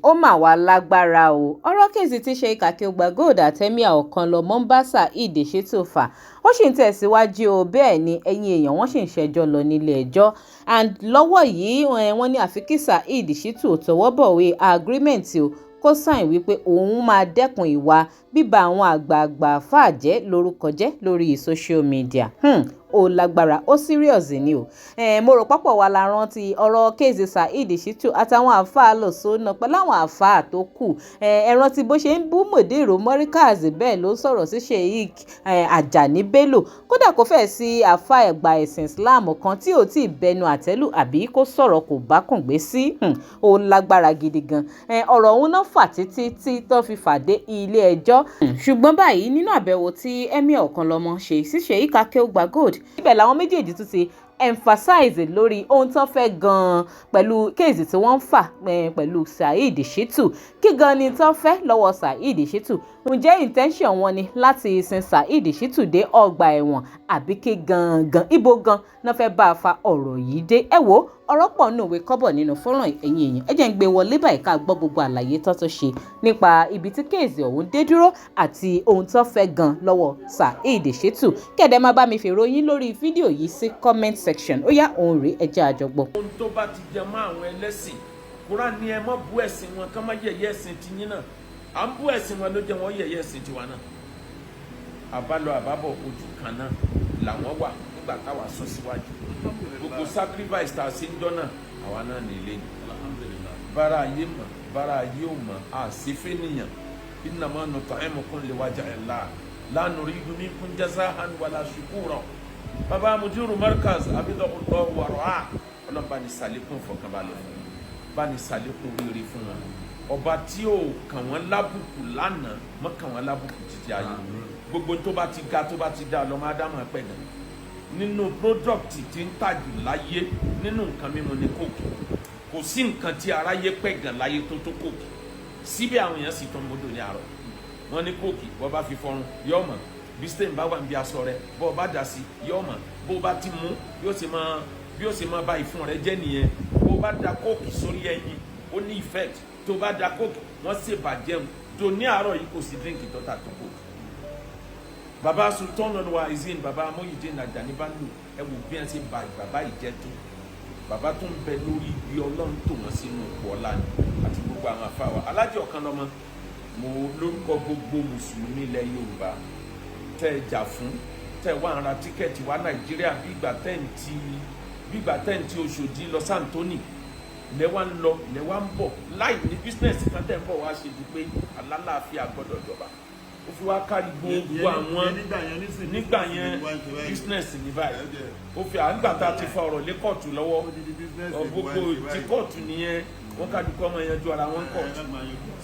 ó mà wá lágbára o. Ọ̀rọ̀ kèsì tí Sheikh Akeugba Gold àtẹ́míà Ọ̀kanlọ́mọ ń bá Saheed Shittu fà ó sì ń tẹ̀síwájú o. Bẹ́ẹ̀ ni ẹ̀yin èèyàn wọ́n sì ń ṣẹjọ́ lọ nílé ẹjọ́, and lọ́wọ́ yìí wọ́n ní àfi kí Saheed Shittu tọwọ́ bọ̀wé agreement o kó sáìn wípé òun máa dẹ́kun ìwà bíba àwọn àgbààgbà fàjẹ́ lórúkọ jẹ́ lórí social media. Ó lágbára, ó serious ni o. Mo rò pọ́pọ̀ wa la rántí ọ̀rọ̀ kéèsì Saheed Shittu àtàwọn àáfàá lọ́sọ̀ọ́nà pẹ̀lú àwọn àáfàá tó kù. Ẹ rántí bó ṣe ń bú Mòdèrò Mọ́ríkàz, bẹ́ẹ̀ ló sọ̀rọ̀ sí Sheikh Ajani Bello. Kódà kò fẹ́ sí àáfàá ẹ̀gbà ẹ̀sìn Islam kan tí ò tí ì bẹnu àtẹ́lù àbí kó sọ̀rọ̀ kò bá kùn gbé sí. Ó lágbára gidi gan. Ọ̀rọ̀ òun náà fà títí tí tó fi fàdé ilé ẹjọ́. Ṣùgbọ́n báyìí nínú àbẹ̀wò tí Emir Ọ̀kanlọ́mọ ṣe sí Sheikh Akeugba Gold, ibẹ̀ làwọn méjèèjì tún ti emphasize lórí ohun tó fẹ́ gan-an pẹ̀lú kéèsì tí wọ́n ń fà pẹ̀lú Saheed Shittu. Kí gan ni tó fẹ́ lọ́wọ́ Saheed Shittu? Ǹjẹ́ intention wọn ni láti sin Saheed Shittu dé ọgbà ẹ̀wọ̀n àbí kí gangan ibo gan náà fẹ́ bá a fa ọ̀rọ̀ yìí dé? Ẹ wo ọ̀rọ̀ pọ̀ nínú ìwé kọ́bọ̀ nínú fọ́nrán ẹ̀yìn èèyàn. Ẹ jẹ́ ń gbé wọlé báyìí ká gbọ́ gbogbo àlàyé tó ṣe nípa ibi tí kéèsì ọ̀hún dé dúró àti ohun tó fẹ́ gan lọ́wọ́ Saheed Shittu. Kẹ̀dẹ̀ máa bá mi fèrò yín lórí fídíò yìí sí comment section. Ó yá òun rèé, ẹ jẹ́ àjọgbọ́. Ohun tó bá ti jẹ mọ́ àwọn ẹlẹ́sìn, Kùránì ní ẹ má bú ẹ̀sìn wọn, ká má yẹ̀yẹ́ ẹ̀sìn tiyín náà. À ń bú ẹ̀sìn wọn ló jẹ́ wọ́n yẹ̀yẹ́ ẹ̀sìn tiwa náà. Àbálọ àbábọ̀ ojú kan náà làwọn wà nígbà táwa sún síwájú. Gbogbo sacrifice tá a ṣe ń jọ́ náà àwa náà nílé ni. Bára ayé mọ̀, bára ayé ò mọ̀, àṣefé nìyàn. Innama nut'imukum liwajhi Allah la nuridu minkum jaza'an wala shukura. Bàbá Mudiru Markaz abidọ̀kùtọ̀ wàrọ̀ ọlọ́ba ní sàlékún fọkànbalẹ̀ fún wọn, bá ní sàlékún rere fún wọn. Ọba tí ó kàn wọ́n lábùkù lánàá mọ́ kàn wọ́n lábùkù títí ayé. Gbogbo tó bá ti ga tó bá ti dá lọ́mọ Ádámù pẹ̀ gan. Nínú product tí ń tàjù láyé nínú nǹkan mímu ní kóòkì. Kò sí nǹkan tí aráyé pẹ̀ gan láyé tó tó kóòkì. Síbẹ̀ àwọn èèyàn sì tán mọ́dọ̀ ní àárọ̀. Wọ́n ní kóòkì bọ́ bá fi fọrun yọ̀ mọ̀. Bí stain bá wà níbi aṣọ rẹ bó o bá dà sí yọ̀ mọ̀. Bó o bá ti mú bí ó ṣe máa ba ìfun rẹ jẹ́ nìyẹn. Bó o bá da kóòkì sórí ẹyin ó ní effect. Tó o bá da kóòkì wọ́n ṣe bàjẹ́ mu. Tó ní àárọ̀ yìí kò sí drink tó ta tó kóòkì. Baba Sultan Al-Wa'izin, Baba Muyideen Ajani Bello, ẹ wò bí wọ́n ṣe ba bàbá ìjẹ́ tó. Bàbá tó ń bẹ lórí ibi Ọlọ́run tó wọ́n sínú ipò ọlá ni àti gbogbo àwọn afáwa. Alhaji Ọ̀kanlọ́mọ, mo lórúkọ gbogbo mùsùlùmí ilẹ̀ Yorùbá tẹ́ ẹ jà fún, tẹ́ ẹ wá ń ra tíkẹ́ẹ̀tì wá Nàìjíríà bí ìgbà tẹ́ǹtì Òṣòdì lọ Sàǹtónì lẹ́wà ń lọ lẹ́wà ń bọ̀ láì ní bísínẹ́sì kan tẹ́ ń bọ̀ wá ṣe dùpé alálàáfíà gbọ́dọ̀ jọba. Ó fi wá kárí gbogbo àwọn nígbà yẹn bísínẹ́sì ní báyìí. Ó fi àgbà tá a ti fa ọ̀rọ̀ lé kóòtù lọ́wọ́ gbogbo ti kóòtù nìyẹn wọ́n kájú kọ́ ọmọ yẹn ju ara wọn kóòtù.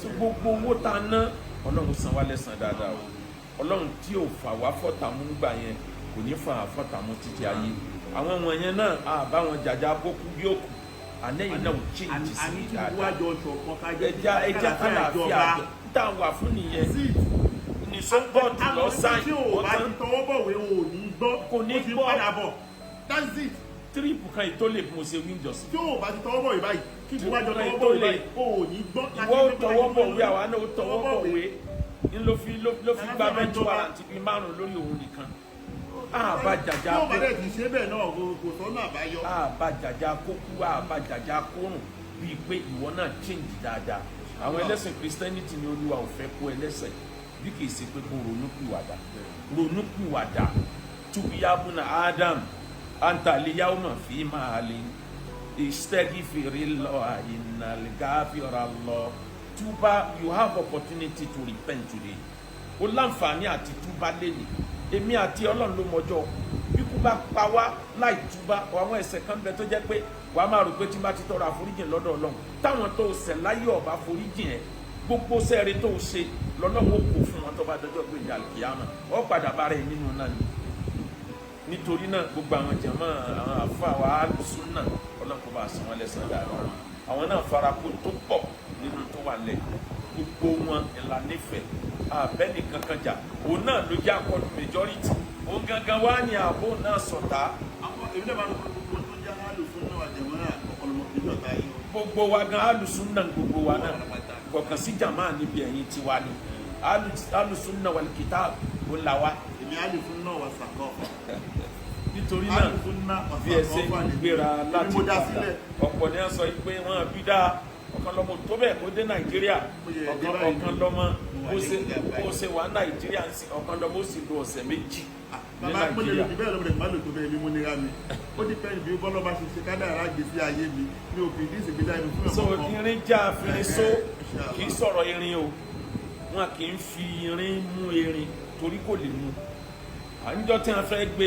So gbogbo owó tá a ná Ọlọ́run san wá lẹ́san dáadáa o. Ọlọ́run tí ò fà wá fọ́tàmú gbà yẹn kò ní fà á fọ́tàmú títí ayé. Àwọn wọ̀nyẹn náà àbá wọn jàjà bókú bí òkú ànẹ́yìn náà ò change sí dáadáa. ẹja kálàáfíà tá a wà fún nìyẹn. Sọ́gbọ́dù lọ sáyìn. Tí o bá ti tọwọ́ bọ̀wé o ò ní gbọ́. Kò ní gbọ́. Padà bọ̀. That's it. Tírípù kan ìtó lè mo ṣe windows. Tí o bá ti tọwọ́ bọ̀wé báyìí. Kí ìwà jọ tọwọ́ bọ̀wé báyìí. O ò ní gbọ́. Ìwọ tọwọ́ bọ̀wé àwa náà ó tọwọ́ bọ̀wé. Ní ló fi gba mẹ́jọ àti bíi márùn-ún lórí òun nìkan. Àbájájá kó. Tí o bá dẹ̀ ti ṣe bẹ́ẹ̀ náà kò sọ́nà àbáyọ. Àbájájá kókú àbájájá kórùn bíi pé ìwọ náà change dáadáa. Àwọn ẹlẹ́sìn Christianity ni Olúwa ò fẹ́ kó ẹlẹ́sìn bí kìí ṣe pé kó ronúpìwàdà túbíyábùnà Adam antaliyahuma fi máa lè istagfiri lọ ìnàlgáfíọ̀rà lọ. Túbá, you have opportunity to repent today. O láǹfààní àti túbá lẹ́yìn. Èmi àti Ọlọ́run ló mọjọ́ bí kú bá pa wá láì túbá àwọn ẹ̀ṣẹ̀ kan bẹ tó jẹ́ pé wàá máa rò pé tí bá ti tọrọ àforíjìn lọ́dọ̀ Ọlọ́run táwọn tó ṣẹ̀ láyé ọ̀bá foríjìn ẹ̀ gbogbo sẹ́ẹ̀rì tó ṣe lọ́lọ́wọ́ kò fún wọn tó bá dọjọ́ gbé ìjà kìámà ó padà bá rẹ̀ nínú náà ni. Nítorí náà gbogbo àwọn jàmá àwọn àfa wa alùsùn náà ọlọ́kọ̀ bá san wọn lẹ́san dáadáa. Àwọn náà farako tó pọ̀ nínú tó wà lẹ̀ gbogbo wọn ìlà nífẹ̀ẹ́ àbẹ́ni kankan jà òun náà ló jẹ́ àkọlù majority òun gangan wá ní ààbò náà sọ̀tá. Àwọn èmi náà máa ń gbogbo tó jẹ́ alùsùn náà àjẹmọ́ náà Ọ̀kanlọ́mọ nígbà táyé. gbogbo wa gan alùsùnà gbogbo wa náà kọ̀ọ̀kan sí jàmáà níbi ẹ̀yìn tiwa ni alùsùnà wal kitab ó là wá. èmi alùsùnà wà sàkọ́. nítorí náà bí ẹsẹ̀ gbéra láti ọ̀pọ̀ ní sọ pé wọ́n bí dáa ọ̀kan lọ́mọ tó bẹ́ẹ̀ kó dé nàìjíríà ọ̀kan lọ́mọ bó ṣe wà nàìjíríà ń sìn ọ̀kan lọ́mọ ó sì lo ọ̀sẹ̀ méjì ní nàìjíríà. bàbá pẹ́lẹ́ bẹ́ẹ̀ lọ́mọdé má lò tó bẹ́ẹ̀ ni mo nira mi ó ti pẹ́ẹ́n bí bọ́lọ́ bá ṣe ṣe kádàrá gbèsè ayé mi ní òfin ní ìsìnkú dáa mi fún ẹ̀mọ́ kan. so irin já afirin só kì í sọ̀rọ̀ irin o wọn kì í fi irin mú irin torí kò lè mú àníjọ́ tí wọ́n fẹ́ gbé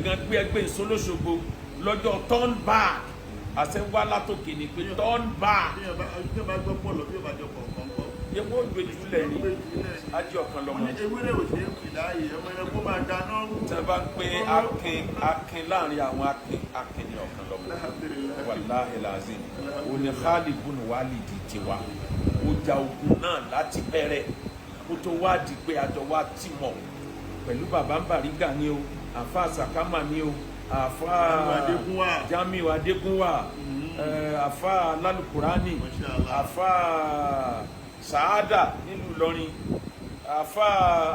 gan gbé ẹgbẹ́ ìsolóṣogbo lọ́jọ́ turn back àṣẹ wá látòkè ní pé turn back. bí wọ́n bá gbọ́ pọ̀ lọ bí wọ́n bá jọ kọ̀ọ̀kan kọ́. yẹ kó gbèjú lẹ̀ ní ajé ọ̀kan lọ́mọ. ewúrẹ́ ò ṣe é kì láàyè ọmọ ẹ̀rọ kó máa dáná. tí wọ́n bá ń pé akin láàrin àwọn akin ní ọ̀kan lọ́mọ. wàláhì làzim òní Khalid bùn Walid tiwa ó ja ogun náà láti bẹ̀rẹ̀ kó tó wá di pé àjọ wa tì mọ̀ pẹ̀lú bàbá ń Bàrígà ni o àfa Sàkámà ni o àfa Jamiu Adégúnwà àfa Lálùkùránì àfa Sàádà nílùú Ìlọrin àfa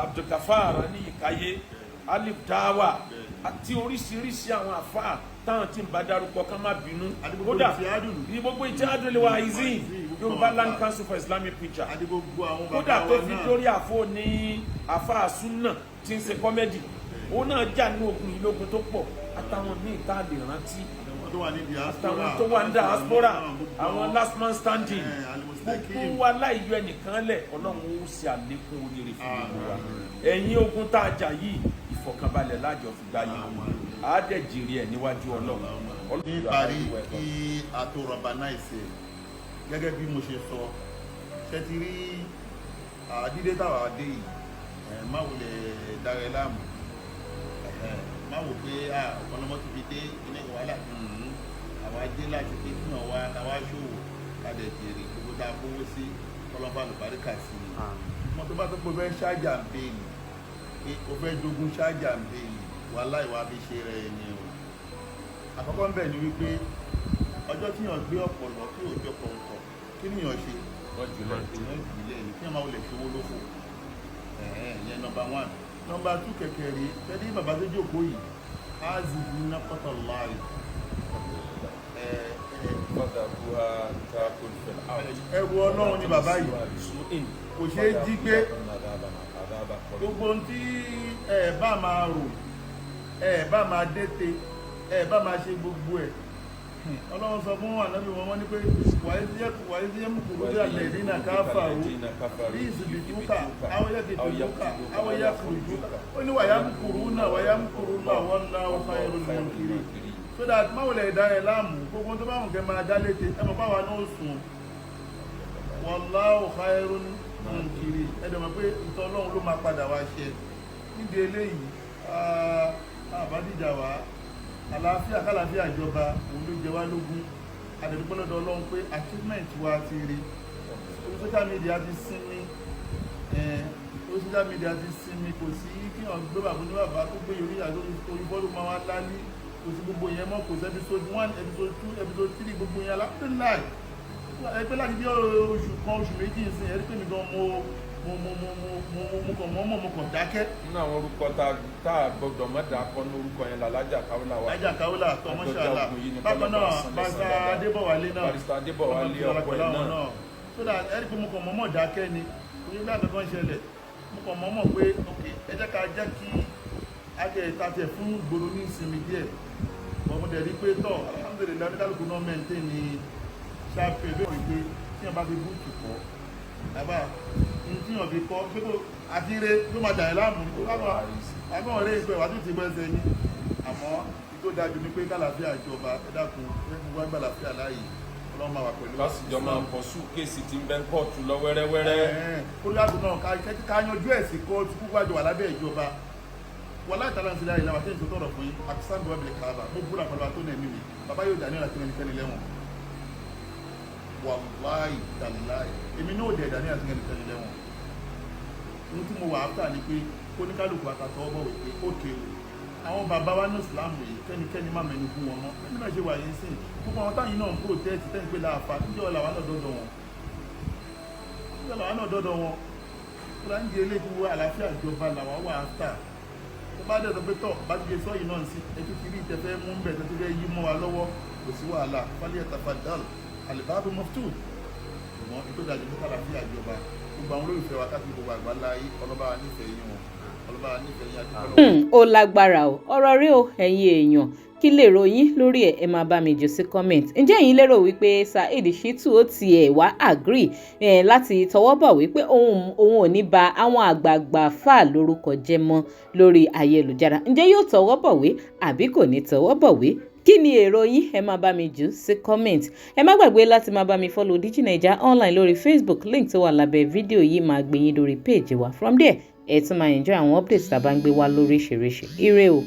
Abdulgafar ní Ìkáyé Alif Dawa àti oríṣiríṣi àwọn àfa táwọn tí ń bá dárúkọ ká má bínú kódà ní gbogbo ìtí àdúlé wa izin Yorùbá Land Council for Islamic Preachers kódà tó fi lórí àfọ ní àfa Sunna tí ń ṣe kọ́mẹ́dì òun náà jà ní ogun yìí lógun tó pọ̀ àtàwọn míì tá a lè rántí àtàwọn tó wà ní diaspora àwọn last man standing gbogbo wa láìyọ ẹnìkan lẹ̀ Ọlọ́run ó ṣe àlékún oríire fún gbogbo wa ẹ̀yìn ogun tá a jà yìí ìfọ̀kànbalẹ̀ lájọ fi gbá yìí àádẹ́jìrì ẹ̀ níwájú Ọlọ́run. ní ìparí kí a tó rọba náà ṣe gẹ́gẹ́ bí mo ṣe sọ ṣe ti rí dídé táwa dé yìí má wò lè dára ẹ láàmú má wò pé ọ̀pọ̀lọpọ̀ ti fi dé ilé wàhálà àwa dé láti pé kí wọ́n wá káwá ṣòwò kádẹ jèrè gbogbo tá a kówó sí ọlọ́pàá àlùbáríkà sí i mo tó bá tó pé fẹ́ ṣáàjà ń bèèlì pé o fẹ́ jogún ṣáàjà ń bèèlì wàhálà ìwà fi ṣe rẹ̀ ni o àkọ́kọ́ ń bẹ̀ ni wípé ọjọ́ tí yàn gbé ọ̀pọ̀lọ́ kí òjò kọ̀ọ̀kọ̀ kí nìyàn ṣe ìyàn ìjìnlẹ̀ ni kí wọ́n máa wọlé fowó lófò ìyẹn nọ́mbà 1. nọ́mbà 2 kẹ̀kẹ́ rí tẹ́lí bàbá tó jókòó yìí á zì ní nàpọ̀tọ̀ láàyè ẹrù Ọlọ́run ni bàbá yìí kò ṣe é jí gbé gbogbo ohun tí ẹ bá máa rò ẹ bá máa dẹ́tẹ̀ ẹ bá máa ṣe gbogbo ẹ̀ Ọlọ́run sọ fún ànábì wọn ní pé wàá tí yẹ mú kúrú dé àlẹ́ ìdínà káfà ó bí ìsìbì túkà awọ́yá tètè túkà awọ́yá kúrú túkà ó ní wàyá mú kúrú náà wàyá mú kúrú náà wọ́n ná ọ̀fà ẹ̀rọ ìwọ̀n kiri so that máwùlẹ̀ ìdá ẹ̀ láàmú gbogbo tó bá wọn kẹ́ máa dá létè ẹ mọ̀ báwa náà sùn wallahu khairun munkiri ẹ̀dẹ̀ mọ̀ pé ìtọ́ Ọlọ́run ló máa padà wá ṣe níbi eléyìí àbádìjà wá àlàáfíà kálàáfíà ìjọba òun ló jẹ wá lógún àdẹ̀dúgbọ́lọ́dọ̀ Ọlọ́run pé achievement wa ti rí orí social media ti sinmi orí social media ti sinmi kò sí kí wọ́n gbé bàbá ní bàbá tó gbé yorí àlórí orí bọ́ọ̀lù máa wá lálí kò sí gbogbo yẹn mọ́ kò sí episode 1 episode 2 episode 3 gbogbo yẹn alhamdulillah ẹgbẹ́ láti bí oṣù kan oṣù méjì ń sin ẹ̀rí pé mi gan mo kàn dákẹ́. nínú àwọn orúkọ tá a gbọdọ̀ mọ́ta kọ́ ní orúkọ yẹn làlájà káwọ́là wa. lájà káwọ́là tọmọ́ṣàlá bákan náà barista Adébọ̀wálé náà barista Adébọ̀wálé ọkọ ẹ̀ náà. so that ẹ̀rí pé mo kàn mọ́mọ́ dákẹ́ ni oye bí àgbẹ̀kan ṣẹlẹ̀ mo kàn mọ́mọ́ pé ok ẹ jẹ́ ká jẹ́ kí ajẹ́ fún gbòòrò ní ìsinmi díẹ̀ wọ́n mọ̀ dẹ̀ rí pé tọ́ alhamdulilayi oníkálukú náà mẹ́ntẹ́ ni ṣáfẹ́ bẹ́ẹ̀ wípé tí wọ́n bá fi búùtù kọ́ àbá tí wọ́n fi kọ́ pé kó àti ire ló máa dàí láàmú ní àbọ̀ ọ̀rẹ́ ìpẹ́ wà tó ti gbẹ́sẹ̀ ní àmọ́ tó dájú ní pé kálàfíà ìjọba ẹ̀dàkùn ẹ̀kùn wá gbàlàfíà láàyè Ọlọ́run máa wà pẹ̀lú lásìjọ máa pọ̀ sùn kéèsì tí ń bẹ́ ń kọ́ọ̀tù lọ wẹ́rẹ́wẹ́rẹ́. kó ládùn náà ká yanjú ẹ̀sìn kóòtù kó wájú wà lábẹ́ ìjọba wọ́n láì tàbí àǹsílẹ̀ àìlàwà tẹ́yìn tó tọrọ fún yín Pakistan bọ́ bẹ̀rẹ̀ káàbà mo búra pẹ̀lú àtó nà ẹ̀mí mi bàbá yóò dání ọ̀la tí wọ́n ní lẹ́wọ̀n wàláì tàláì èmi náà dẹ̀ dání àti ẹni lẹ́wọ̀n ohun tí mo wà áfà ni pé kó ní kálukú àkàtọ̀ ọbọ̀ wípé ókè o àwọn bàbá wa ní ìsìlámù yìí kẹ́nikẹ́ni má mẹ́nu fún wọn mọ́ ẹni náà ṣe wà yìí sìn gbogbo àwọn táyìn náà ń protest tẹ́ ń pè láàfa níjọ́ ọ̀la wa náà dọ́dọ̀ wọn níjọ́ ọ̀la wa náà dọ́dọ̀ wọn tó láń di eléyìí wo àlàáfíà ìjọba làwa wà áfítà tó bá dẹ̀ sọ pé tọ̀ bá ti ṣe sọ́yìn náà sí ẹtú ti rí ìtẹ́fẹ́ mú bẹ̀ tó ti fẹ́ yí mọ́ wa lọ́wọ́ kò sí wàhálà fálíyà tafadal alibabu muftud ṣùgbọ́n ètò ìdájọ́ ní àlàáfíà ìjọba gbogbo àwọn olólùfẹ́ wa káàkiri gbogbo àgbáńlá yìí ọlọ́ba nífẹ̀ẹ́ yín wọn ọlọ́ba nífẹ̀ẹ́ yín adúgbò. Ó lágbára o ọ̀rọ̀ rí o ẹ̀yin èèyàn kí lè ròyìn lórí ẹ̀ ẹ máa bá mi jù sí comment. Ǹjẹ́ ẹ̀yin lérò wípé Saheed Shittu ó tiẹ̀ wá agree láti tọwọ́ bọ̀ wípé òun ò ní ba àwọn àgbààgbà fà lórúkọ jẹ́ mọ́ lórí ayélujára? Ǹjẹ́ yóò tọwọ́ bọ̀wé àbí kò ní tọwọ́ bọ̀wé? Kí ni èrò yín? Ẹ máa bá mi jù sí comment. Ẹ má gbàgbé láti máa bá mi follow DigiNaija online lórí Facebook, link tó wà lábẹ́ fídíò yìí máa gbé yín lórí page wa. From there ẹ tún máa enjoy àwọn updates tá a bá ń gbé wá lóríṣiríṣi. Ire o.